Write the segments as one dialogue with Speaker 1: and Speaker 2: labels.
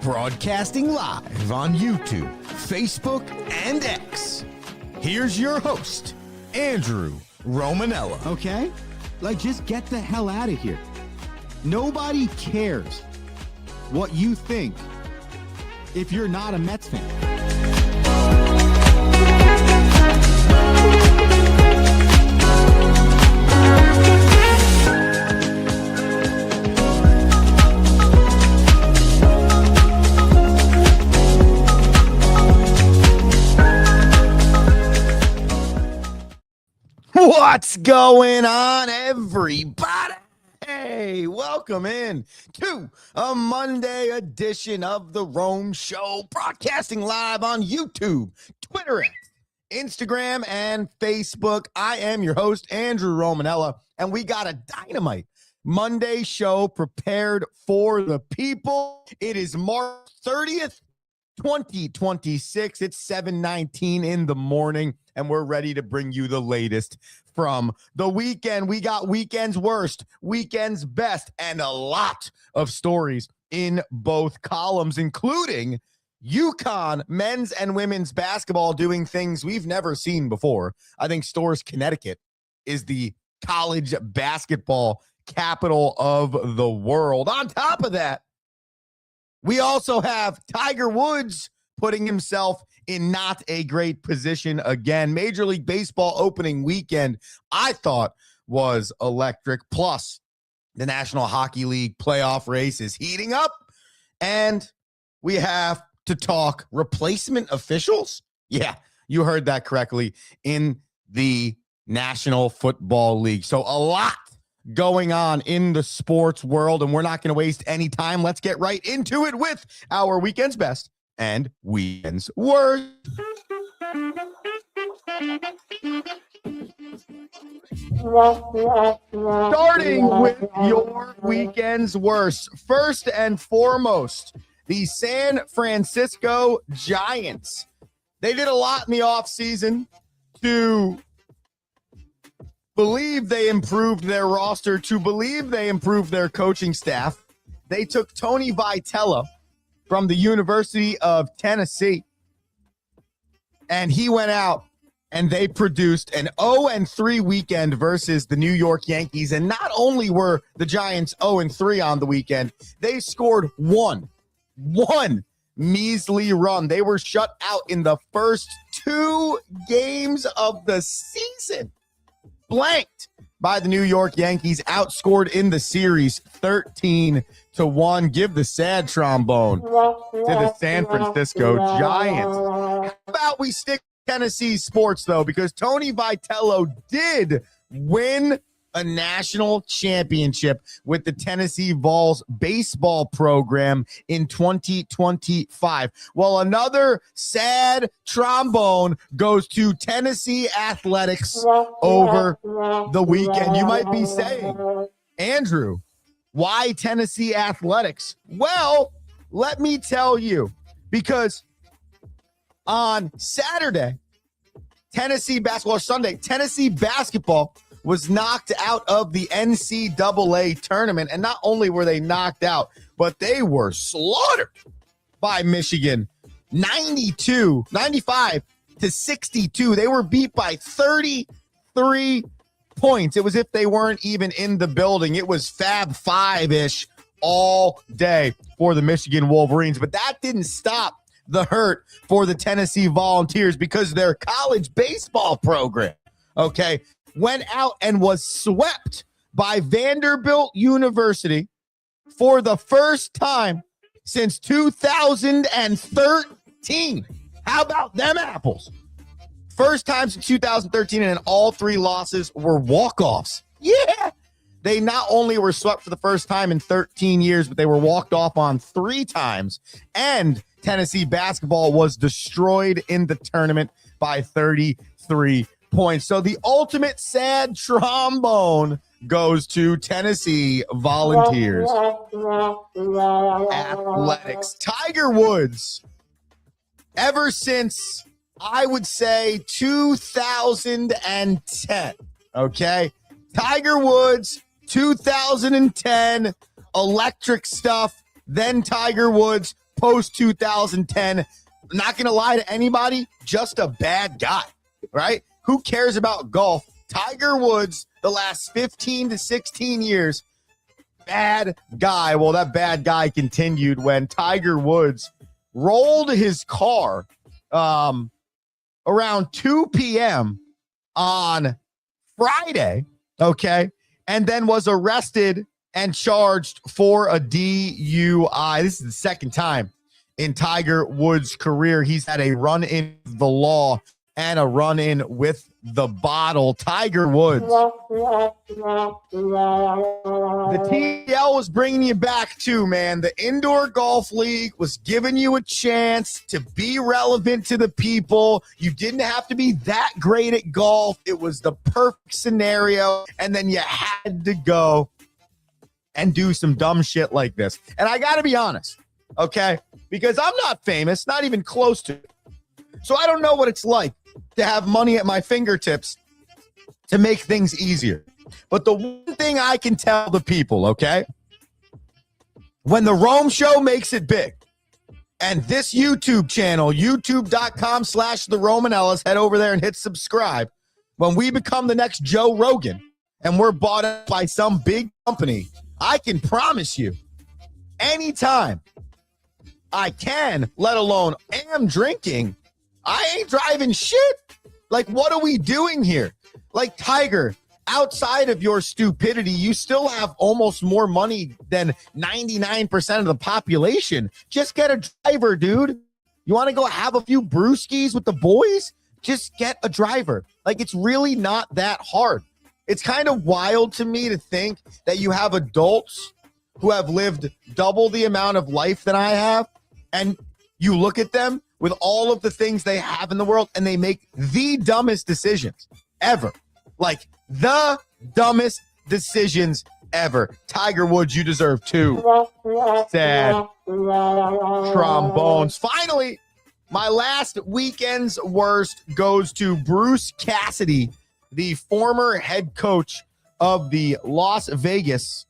Speaker 1: Broadcasting live on YouTube, Facebook, and X. Here's your host, Andrew Romanella.
Speaker 2: Okay? Like, just get the hell out of here. Nobody cares what you think if you're not a Mets fan.
Speaker 1: What's going on, everybody? Hey, welcome in to a Monday edition of the Rome Show, broadcasting live on YouTube, Twitter, Instagram, and Facebook. I am your host, Andrew Romanella, and we got a dynamite Monday show prepared for the people. It is March 30th, 2026. It's 7:19 in the morning, and we're ready to bring you the latest from the weekend. We got weekend's worst, weekend's best, and a lot of stories in both columns, including UCONN men's and women's basketball doing things we've never seen before. I think Storrs, Connecticut is the college basketball capital of the world. On top of that, we also have Tiger Woods putting himself in not a great position again. Major League Baseball opening weekend, I thought, was electric. Plus, the National Hockey League playoff race is heating up. And we have to talk replacement officials. Yeah, you heard that correctly, in the National Football League. So a lot going on in the sports world, and we're not going to waste any time. Let's get right into it with our weekend's best and weekend's worst. Starting with your weekend's worst. First and foremost, the San Francisco Giants. They did a lot in the offseason to believe they improved their roster, to believe they improved their coaching staff. They took Tony Vitello from the University of Tennessee, and he went out and they produced an 0-3 weekend versus the New York Yankees. And not only were the Giants 0-3 on the weekend, they scored one measly run. They were shut out in the first 2 games of the season. Blanked by the New York Yankees, outscored in the series 13-1. Give the sad trombone to the San Francisco Giants. How about we stick Tennessee sports, though, because Tony Vitello did win a national championship with the Tennessee Vols baseball program in 2025. Well, another sad trombone goes to Tennessee athletics over the weekend. You might be saying, Andrew, why Tennessee athletics? Well, let me tell you, because on Saturday, Tennessee basketball was knocked out of the NCAA tournament. And not only were they knocked out, but they were slaughtered by Michigan. 95-62. They were beat by 33 points. It was if they weren't even in the building. It was Fab Five-ish all day for the Michigan Wolverines. But that didn't stop the hurt for the Tennessee Volunteers, because their college baseball program, went out and was swept by Vanderbilt University for the first time since 2013. How about them apples? First time since 2013, and all 3 losses were walk-offs. Yeah. They not only were swept for the first time in 13 years, but they were walked off on 3 times. And Tennessee basketball was destroyed in the tournament by 33 points. So the ultimate sad trombone goes to Tennessee Volunteers athletics. Tiger Woods, ever since, I would say, 2010, Tiger Woods, 2010, electric stuff. Then Tiger Woods post 2010. Not going to lie to anybody, just a bad guy, right? Who cares about golf? Tiger Woods, the last 15 to 16 years, bad guy. Well, that bad guy continued when Tiger Woods rolled his car around 2 p.m. on Friday, okay, and then was arrested and charged for a DUI. This is the second time in Tiger Woods' career he's had a run-in with the law and a run-in with the bottle. Tiger Woods. The TL was bringing you back too, man. The Indoor Golf League was giving you a chance to be relevant to the people. You didn't have to be that great at golf. It was the perfect scenario, and then you had to go and do some dumb shit like this. And I got to be honest, okay? Because I'm not famous, not even close to it. So I don't know what it's like to have money at my fingertips to make things easier. But the one thing I can tell the people, okay? When the Rome Show makes it big, and this YouTube channel, youtube.com/the Romanellas, head over there and hit subscribe. When we become the next Joe Rogan and we're bought up by some big company, I can promise you, anytime I can, let alone am drinking, I ain't driving shit. Like, what are we doing here? Like, Tiger, outside of your stupidity, you still have almost more money than 99% of the population. Just get a driver, dude. You want to go have a few brewskis with the boys? Just get a driver. Like, it's really not that hard. It's kind of wild to me to think that you have adults who have lived double the amount of life that I have, and you look at them with all of the things they have in the world, and they make the dumbest decisions ever. Like, the dumbest decisions ever. Tiger Woods, you deserve two sad trombones. Finally, my last weekend's worst goes to Bruce Cassidy, the former head coach of the Las Vegas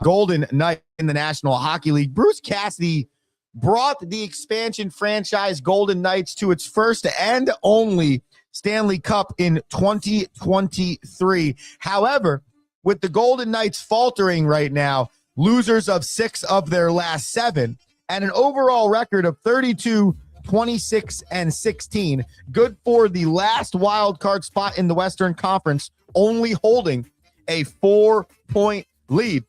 Speaker 1: Golden Knights in the National Hockey League. Bruce Cassidy brought the expansion franchise Golden Knights to its first and only Stanley Cup in 2023. However, with the Golden Knights faltering right now, losers of 6 of their last 7, and an overall record of 32, 26, and 16, good for the last wild card spot in the Western Conference, only holding a 4-point lead.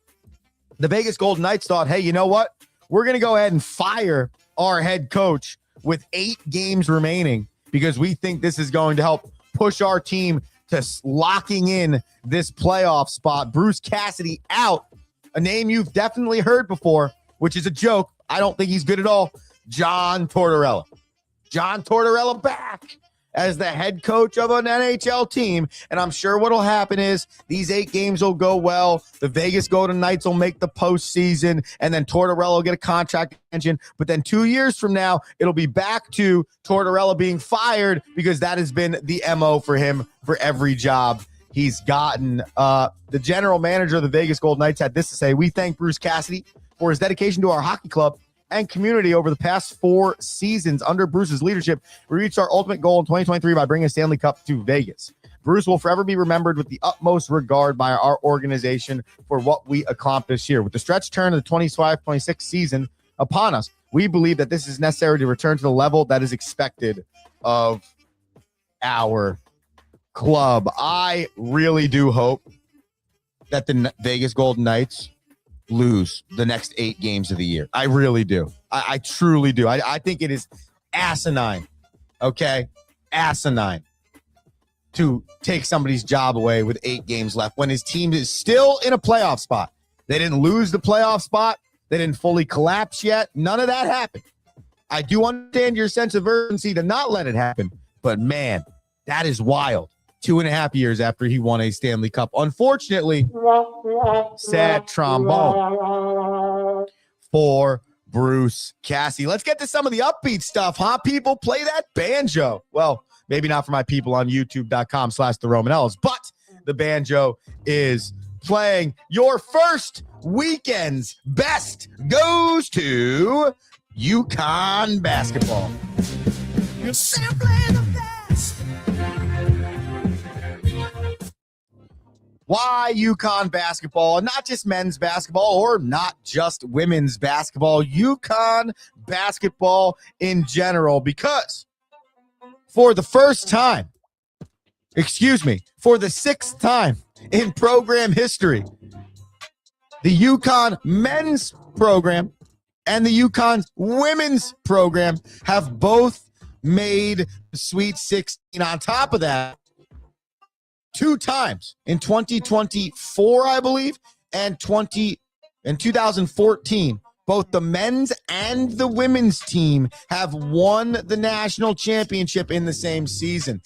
Speaker 1: The Vegas Golden Knights thought, hey, you know what? We're going to go ahead and fire our head coach with 8 games remaining because we think this is going to help push our team to locking in this playoff spot. Bruce Cassidy out, a name you've definitely heard before, which is a joke. I don't think he's good at all. John Tortorella. John Tortorella back as the head coach of an NHL team. And I'm sure what'll happen is these 8 games will go well. The Vegas Golden Knights will make the postseason, and then Tortorella will get a contract extension. But then 2 years from now, it'll be back to Tortorella being fired because that has been the MO for him for every job he's gotten. The general manager of the Vegas Golden Knights had this to say: we thank Bruce Cassidy for his dedication to our hockey club and community over the past 4 seasons. Under Bruce's leadership, we reached our ultimate goal in 2023 by bringing a Stanley Cup to Vegas. Bruce will forever be remembered with the utmost regard by our organization for what we accomplished here. With the stretch turn of the 25-26 season upon us, we believe that this is necessary to return to the level that is expected of our club. I really do hope that the Vegas Golden Knights lose the next 8 games of the year. I really do. I truly do. I think it is asinine, okay? Asinine to take somebody's job away with 8 games left when his team is still in a playoff spot. They didn't lose the playoff spot. They didn't fully collapse yet. None of that happened. I do understand your sense of urgency to not let it happen, but man, that is wild. 2.5 years after he won a Stanley Cup. Unfortunately, sad trombone for Bruce Cassidy. Let's get to some of the upbeat stuff, huh? People, play that banjo. Well, maybe not for my people on youtube.com/the Romanellas, but the banjo is playing your first weekend's best goes to UConn basketball. You're simply the best. Why UConn basketball? Not just men's basketball or not just women's basketball. UConn basketball in general, because for the sixth time in program history, the UConn men's program and the UConn women's program have both made the Sweet 16. On top of that, 2 times in 2024, I believe, and 2014, both the men's and the women's team have won the national championship in the same season.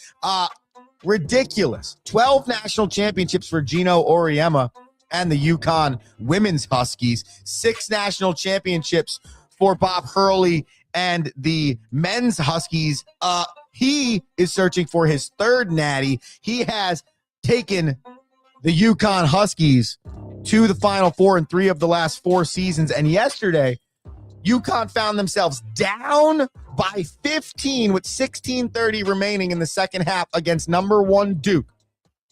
Speaker 1: Ridiculous. 12 national championships for Gino Auriemma and the UConn women's Huskies. 6 national championships for Bob Hurley and the men's Huskies. He is searching for his 3rd natty. He has taken the UConn Huskies to the Final Four in 3 of the last 4 seasons. And yesterday, UConn found themselves down by 15 with 16:30 remaining in the second half against number 1 Duke.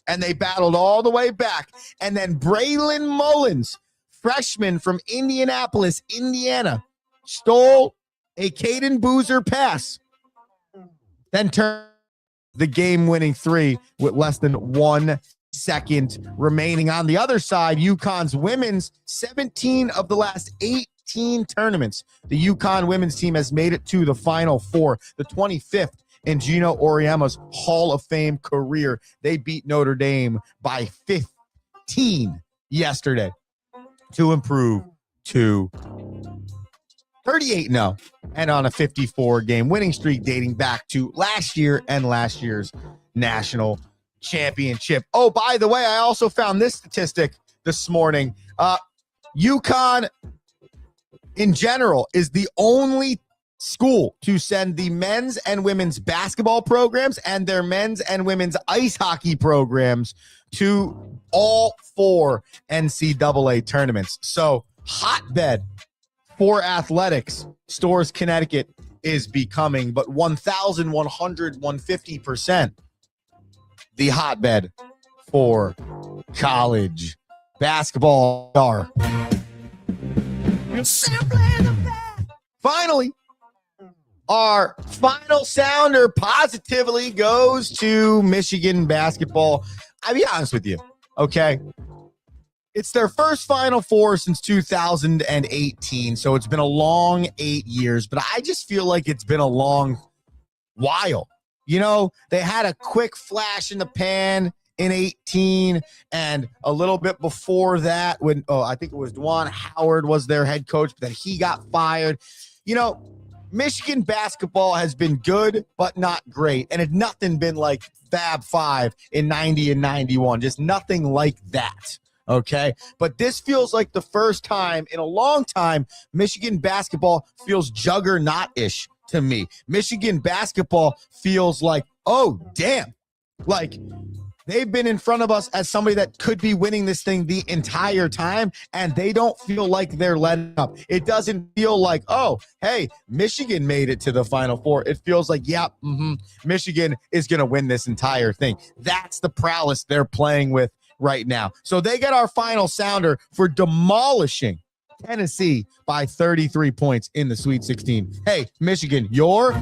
Speaker 1: And they battled all the way back. And then Braylon Mullins, freshman from Indianapolis, Indiana, stole a Caden Boozer pass, then turned the game-winning 3 with less than 1 second remaining. On the other side, UConn's women's 17 of the last 18 tournaments. The UConn women's team has made it to the Final Four, the 25th in Gino Auriemma's Hall of Fame career. They beat Notre Dame by 15 yesterday to improve to 38-0 and on a 54-game winning streak dating back to last year and last year's national championship. Oh, by the way, I also found this statistic this morning. UConn, in general, is the only school to send the men's and women's basketball programs and their men's and women's ice hockey programs to all 4 NCAA tournaments. So, hotbed for athletics, Storrs, Connecticut is becoming, but 1,150% the hotbed for college basketball. Finally, our final sounder positively goes to Michigan basketball. I'll be honest with you, okay? It's their first Final Four since 2018, so it's been a long 8 years, but I just feel like it's been a long while. You know, they had a quick flash in the pan in 18, and a little bit before that when, I think it was Dwan Howard was their head coach, but then he got fired. You know, Michigan basketball has been good, but not great, and it's nothing been like Fab 5 in 90 and 91, just nothing like that. Okay, but this feels like the first time in a long time Michigan basketball feels juggernaut-ish to me. Michigan basketball feels like, oh, damn, like they've been in front of us as somebody that could be winning this thing the entire time, and they don't feel like they're letting up. It doesn't feel like, oh, hey, Michigan made it to the Final Four. It feels like, yeah, Michigan is going to win this entire thing. That's the prowess they're playing with right now. So they get our final sounder for demolishing Tennessee by 33 points in the Sweet 16. Hey, Michigan, you're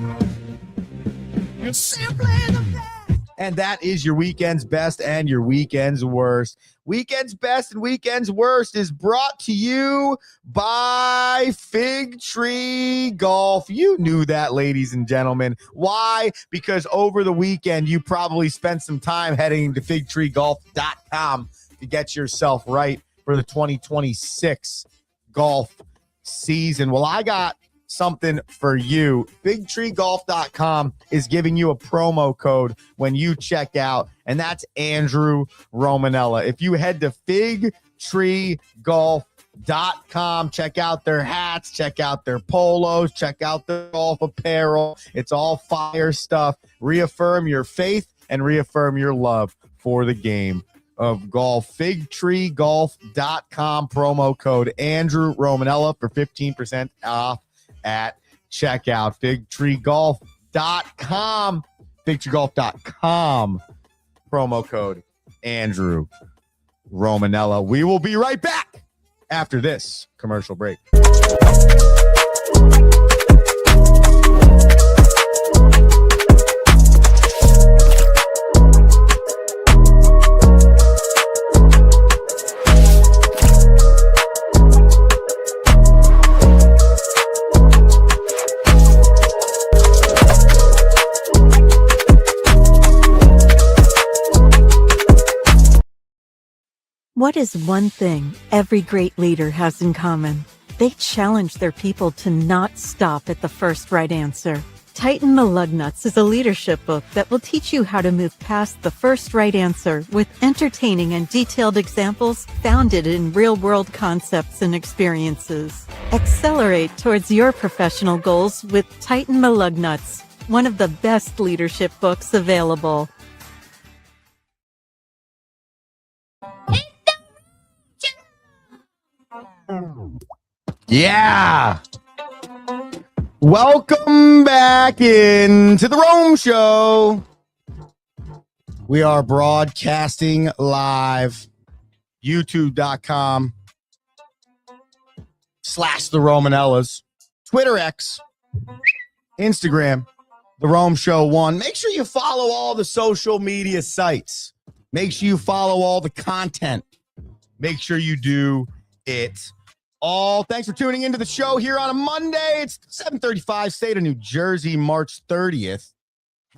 Speaker 1: simply the best. And that is your weekend's best and your weekend's worst. Weekend's best and weekend's worst is brought to you by Fig Tree Golf. You knew that, ladies and gentlemen. Why? Because over the weekend, you probably spent some time heading to figtreegolf.com to get yourself right for the 2026 golf season. Well, I got something for you. Figtreegolf.com is giving you a promo code when you check out, and that's Andrew Romanella. If you head to figtreegolf.com, check out their hats, check out their polos, check out their golf apparel. It's all fire stuff. Reaffirm your faith and reaffirm your love for the game of golf. FigTreeGolf.com, promo code Andrew Romanella for 15% off at checkout. FigTreeGolf.com, FigTreeGolf.com, promo code Andrew Romanella. We will be right back after this commercial break.
Speaker 3: What is one thing every great leader has in common? They challenge their people to not stop at the first right answer. Tighten the Lug Nuts is a leadership book that will teach you how to move past the first right answer with entertaining and detailed examples founded in real-world concepts and experiences. Accelerate towards your professional goals with Tighten the Lug Nuts, one of the best leadership books available.
Speaker 1: Yeah. Welcome back into the Rome Show. We are broadcasting live, youtube.com/the Romanellas, Twitter X, Instagram, the Rome Show 1. Make sure you follow all the social media sites. Make sure you follow all the content. Make sure you do it all. Thanks for tuning into the show here on a Monday. It's 7:35, state of New Jersey, March 30th.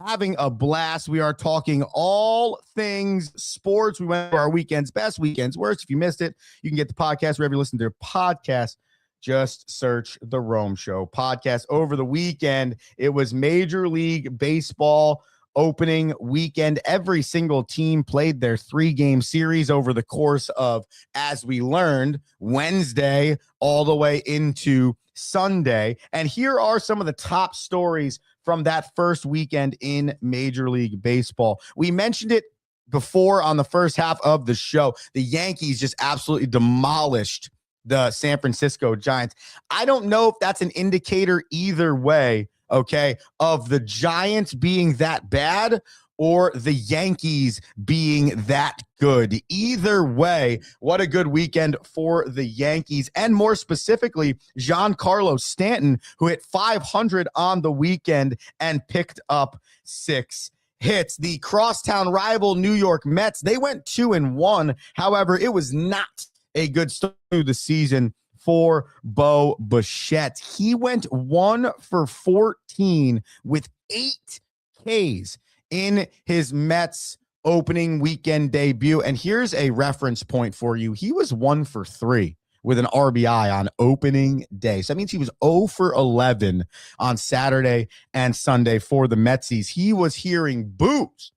Speaker 1: Having a blast. We are talking all things sports. We went over our weekends, best weekends, worst. If you missed it, you can get the podcast wherever you listen to your podcast. Just search the Rome Show podcast. Over the weekend, it was Major League Baseball opening weekend. Every single team played their 3-game series over the course of, as we learned, Wednesday all the way into Sunday. And here are some of the top stories from that first weekend in Major League Baseball. We mentioned it before on the first half of the show. The Yankees just absolutely demolished the San Francisco Giants. I don't know if that's an indicator either way, okay, of the Giants being that bad or the Yankees being that good. Either way, what a good weekend for the Yankees, and more specifically, Giancarlo Stanton, who hit 500 on the weekend and picked up 6 hits. The crosstown rival New York Mets, they went 2-1. However, it was not a good start to the season for Bo Bichette. He went 1 for 14 with 8 Ks in his Mets opening weekend debut. And here's a reference point for you. He was 1 for 3 with an RBI on opening day. So that means he was 0 for 11 on Saturday and Sunday for the Metsies. He was hearing boos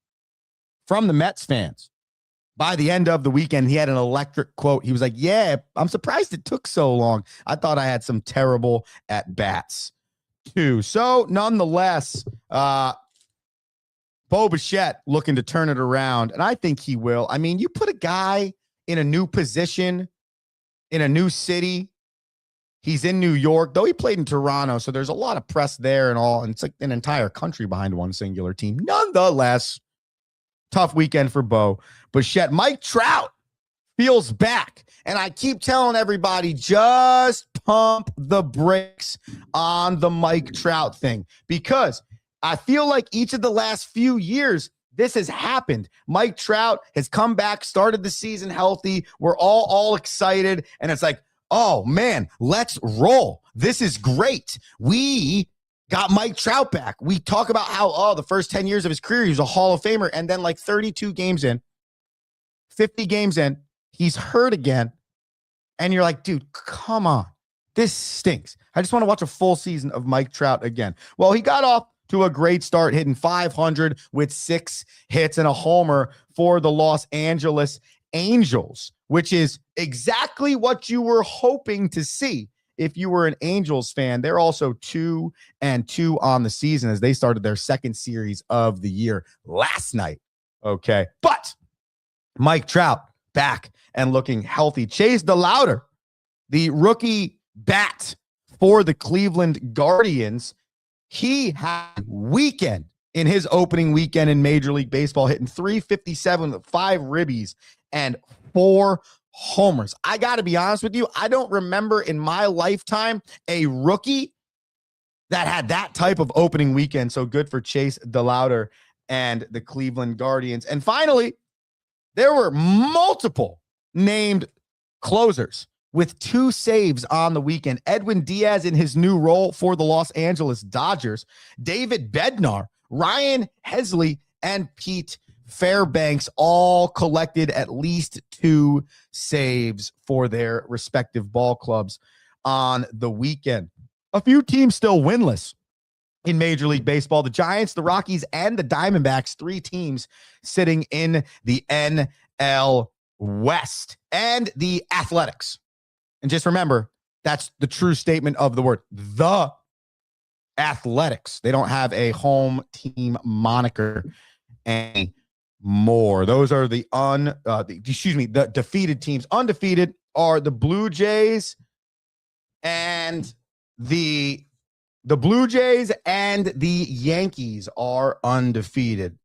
Speaker 1: from the Mets fans. By the end of the weekend, he had an electric quote. He was like, yeah, I'm surprised it took so long. I thought I had some terrible at-bats, too. So, nonetheless, Bo Bichette looking to turn it around, and I think he will. I mean, you put a guy in a new position, in a new city. He's in New York, though he played in Toronto, so there's a lot of press there and all, and it's like an entire country behind one singular team. Nonetheless, tough weekend for Bo Bichette. Mike Trout feels back. And I keep telling everybody, just pump the brakes on the Mike Trout thing, because I feel like each of the last few years, this has happened. Mike Trout has come back, started the season healthy. We're all excited. And it's like, oh, man, let's roll. This is great. We got Mike Trout back. We talk about how, the first 10 years of his career, he was a Hall of Famer. And then like 32 games in, 50 games in, he's hurt again. And you're like, dude, come on. This stinks. I just want to watch a full season of Mike Trout again. Well, he got off to a great start, hitting 500 with 6 hits and a homer for the Los Angeles Angels, which is exactly what you were hoping to see if you were an Angels fan. They're also 2-2 on the season as they started their second series of the year last night. Okay. But Mike Trout back and looking healthy. Chase DeLauder, the rookie bat for the Cleveland Guardians, he had a weekend in his opening weekend in Major League Baseball, hitting 357 with 5 ribbies and 4 homers. I got to be honest with you, I don't remember in my lifetime a rookie that had that type of opening weekend. So good for Chase DeLauder and the Cleveland Guardians. And finally, there were multiple named closers with 2 saves on the weekend. Edwin Diaz in his new role for the Los Angeles Dodgers, David Bednar, Ryan Hesley, and Pete Fairbanks all collected at least 2 saves for their respective ball clubs on the weekend. A few teams still winless in Major League Baseball. The Giants, the Rockies, and the Diamondbacks, 3 teams sitting in the NL West. And the Athletics. And just remember, that's the true statement of the word. The Athletics. They don't have a home team moniker anymore. Those are the defeated teams. Undefeated are the Blue Jays and the Blue Jays and the Yankees are undefeated,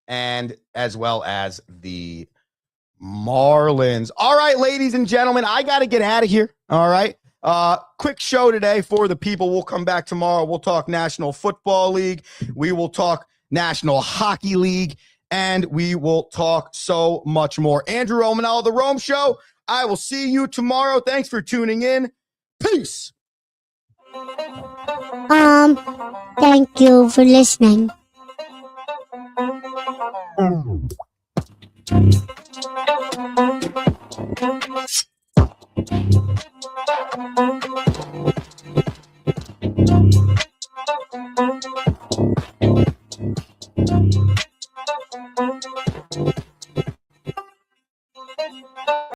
Speaker 1: and as well as the Marlins. All right, ladies and gentlemen, I got to get out of here. All right. Quick show today for the people. We'll come back tomorrow. We'll talk National Football League. We will talk National Hockey League, and we will talk so much more. Andrew Romanella, The Rome Show. I will see you tomorrow. Thanks for tuning in. Peace.
Speaker 4: Thank you for listening.